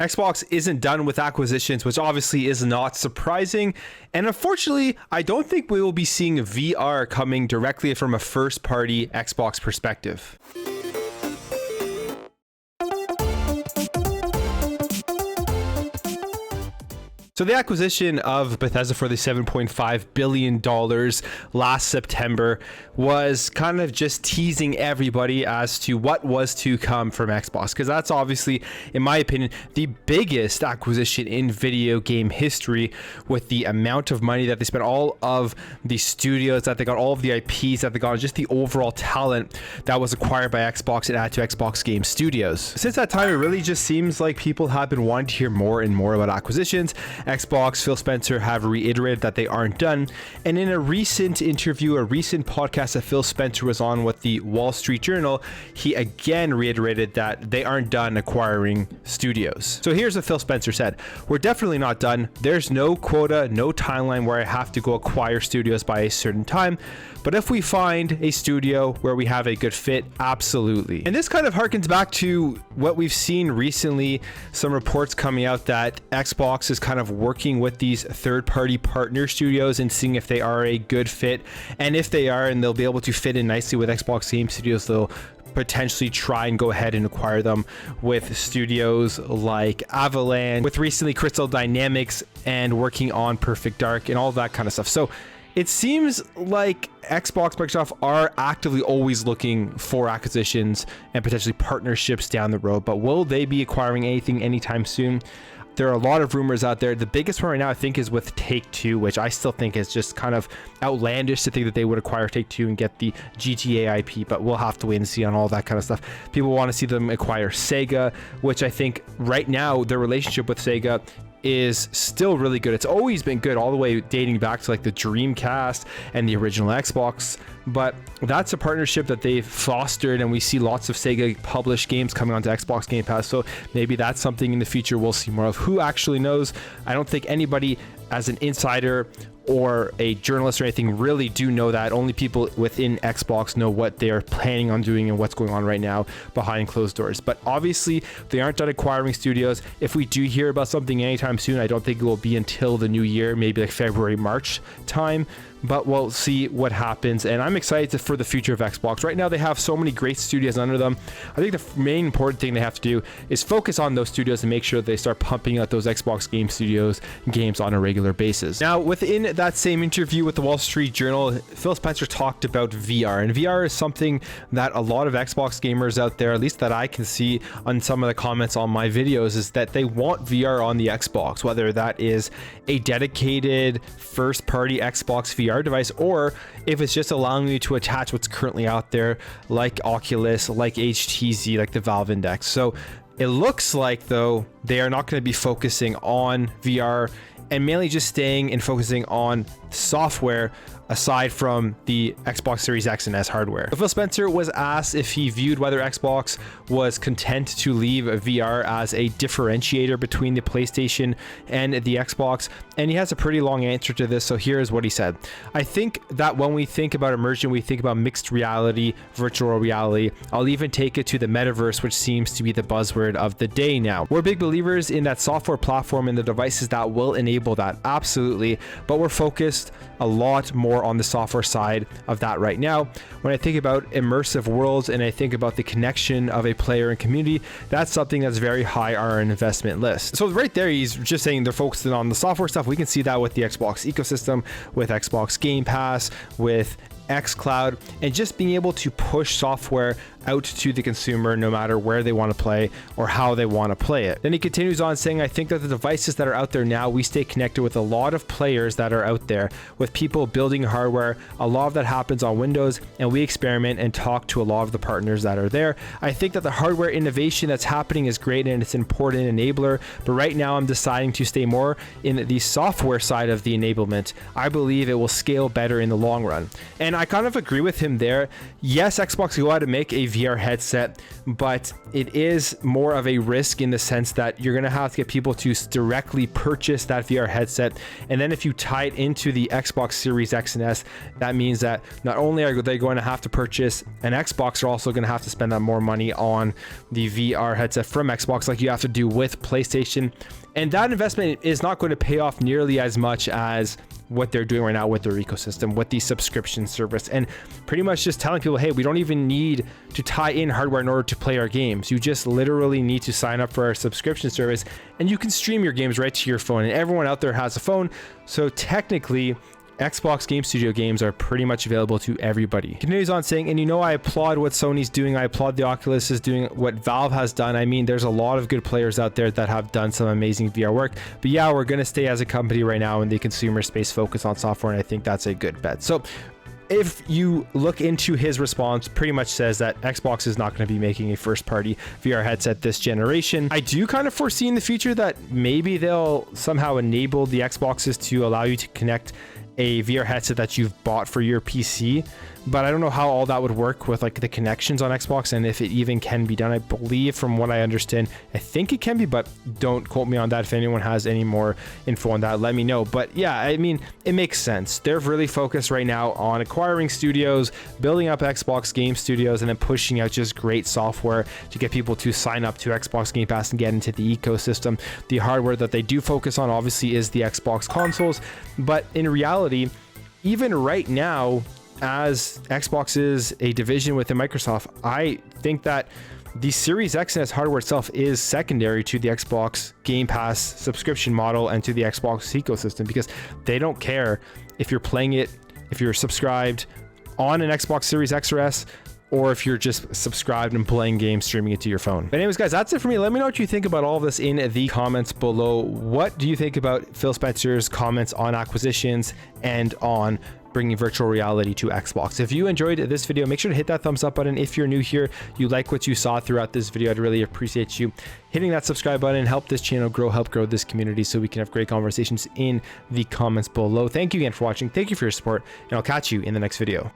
Xbox isn't done with acquisitions, which obviously is not surprising. And unfortunately, I don't think we will be seeing VR coming directly from a first-party Xbox perspective. So the acquisition of Bethesda for the $7.5 billion last September was kind of just teasing everybody as to what was to come from Xbox, because that's obviously, in my opinion, the biggest acquisition in video game history, with the amount of money that they spent, all of the studios that they got, all of the IPs that they got, just the overall talent that was acquired by Xbox and added to Xbox Game Studios. Since that time, it really just seems like people have been wanting to hear more and more about acquisitions. Xbox, Phil Spencer have reiterated that they aren't done. And in a recent interview, a recent podcast that Phil Spencer was on with the Wall Street Journal, he again reiterated that they aren't done acquiring studios. So here's what Phil Spencer said. "We're definitely not done. There's no quota, no timeline where I have to go acquire studios by a certain time. But if we find a studio where we have a good fit, absolutely." And this kind of harkens back to what we've seen recently, some reports coming out that Xbox is kind of working with these third-party partner studios and seeing if they are a good fit. And if they are, and they'll be able to fit in nicely with Xbox Game Studios, they'll potentially try and go ahead and acquire them with studios like Avalanche, with recently Crystal Dynamics, and working on Perfect Dark and all that kind of stuff. So it seems like Xbox, Microsoft are actively always looking for acquisitions and potentially partnerships down the road, but will they be acquiring anything anytime soon? There are a lot of rumors out there. The biggest one right now, I think, is with Take-Two, which I still think is just kind of outlandish to think that they would acquire Take-Two and get the GTA IP, but we'll have to wait and see on all that kind of stuff. People want to see them acquire Sega, which I think right now their relationship with Sega is still really good. It's always been good, all the way dating back to like the Dreamcast and the original Xbox, but that's a partnership that they've fostered, and we see lots of Sega published games coming onto Xbox Game Pass, so maybe that's something in the future we'll see more of. Who actually knows? I don't think anybody as an insider or a journalist or anything really do know that. Only people within Xbox know what they're planning on doing and what's going on right now behind closed doors. But obviously they aren't done acquiring studios. If we do hear about something anytime soon, I don't think it will be until the new year, maybe like February, March time, but we'll see what happens. And I'm excited for the future of Xbox. Right now they have so many great studios under them. I think the main important thing they have to do is focus on those studios and make sure that they start pumping out those Xbox Game Studios games on a regular basis. Now, within that same interview with the Wall Street Journal, Phil Spencer talked about VR, and VR is something that a lot of Xbox gamers out there, at least that I can see on some of the comments on my videos, is that they want VR on the Xbox, whether that is a dedicated first-party Xbox VR device, or if it's just allowing you to attach what's currently out there, like Oculus, like HTC, like the Valve Index. So it looks like, though, they are not going to be focusing on VR and mainly just staying and focusing on software aside from the Xbox Series X and S hardware. Phil Spencer was asked if he viewed whether Xbox was content to leave VR as a differentiator between the PlayStation and the Xbox, and he has a pretty long answer to this, so here's what he said. "I think that when we think about immersion, we think about mixed reality, virtual reality. I'll even take it to the metaverse, which seems to be the buzzword of the day now. We're big believers in that software platform and the devices that will enable that, absolutely, but we're focused a lot more on the software side of that right now. When I think about immersive worlds and I think about the connection of a player and community, that's something that's very high on our investment list." So right there, he's just saying they're focusing on the software stuff. We can see that with the Xbox ecosystem, with Xbox Game Pass, with xCloud, and just being able to push software out to the consumer no matter where they want to play or how they want to play it. Then he continues on saying, "I think that the devices that are out there now, we stay connected with a lot of players that are out there, with people building hardware. A lot of that happens on Windows, and we experiment and talk to a lot of the partners that are there. I think that the hardware innovation that's happening is great and it's an important enabler, but right now I'm deciding to stay more in the software side of the enablement. I believe it will scale better in the long run." And I kind of agree with him there. Yes, Xbox will go out and make a VR headset, but it is more of a risk in the sense that you're going to have to get people to directly purchase that VR headset. And then if you tie it into the Xbox Series X and S, that means that not only are they going to have to purchase an Xbox, they're also going to have to spend that more money on the VR headset from Xbox, like you have to do with PlayStation. And that investment is not going to pay off nearly as much as what they're doing right now with their ecosystem, with the subscription service, and pretty much just telling people, hey, we don't even need to tie in hardware in order to play our games. You just literally need to sign up for our subscription service and you can stream your games right to your phone. And everyone out there has a phone, so technically Xbox Game Studio games are pretty much available to everybody. Continues on saying, and I applaud what Sony's doing. I applaud the Oculus is doing, what Valve has done. I mean, there's a lot of good players out there that have done some amazing VR work. But yeah, we're going to stay as a company right now in the consumer space, focus on software, and I think that's a good bet. So if you look into his response, pretty much says that Xbox is not going to be making a first-party VR headset this generation. I do kind of foresee in the future that maybe they'll somehow enable the Xboxes to allow you to connect a VR headset that you've bought for your PC, but I don't know how all that would work with like the connections on Xbox and if it even can be done. I believe, from what I understand, I think it can be, but don't quote me on that. If anyone has any more info on that, let me know. But yeah, I mean, it makes sense. They're really focused right now on acquiring studios, building up Xbox Game Studios, and then pushing out just great software to get people to sign up to Xbox Game Pass and get into the ecosystem. The hardware that they do focus on obviously is the Xbox consoles, but in reality, even right now, as Xbox is a division within Microsoft, I think that the Series X and S hardware itself is secondary to the Xbox Game Pass subscription model and to the Xbox ecosystem, because they don't care if you're playing it, if you're subscribed on an Xbox Series X or S, or if you're just subscribed and playing games, streaming it to your phone. But anyways, guys, that's it for me. Let me know what you think about all of this in the comments below. What do you think about Phil Spencer's comments on acquisitions and on bringing virtual reality to Xbox? If you enjoyed this video, make sure to hit that thumbs up button. If you're new here, you like what you saw throughout this video, I'd really appreciate you hitting that subscribe button and help this channel grow, help grow this community so we can have great conversations in the comments below. Thank you again for watching. Thank you for your support, and I'll catch you in the next video.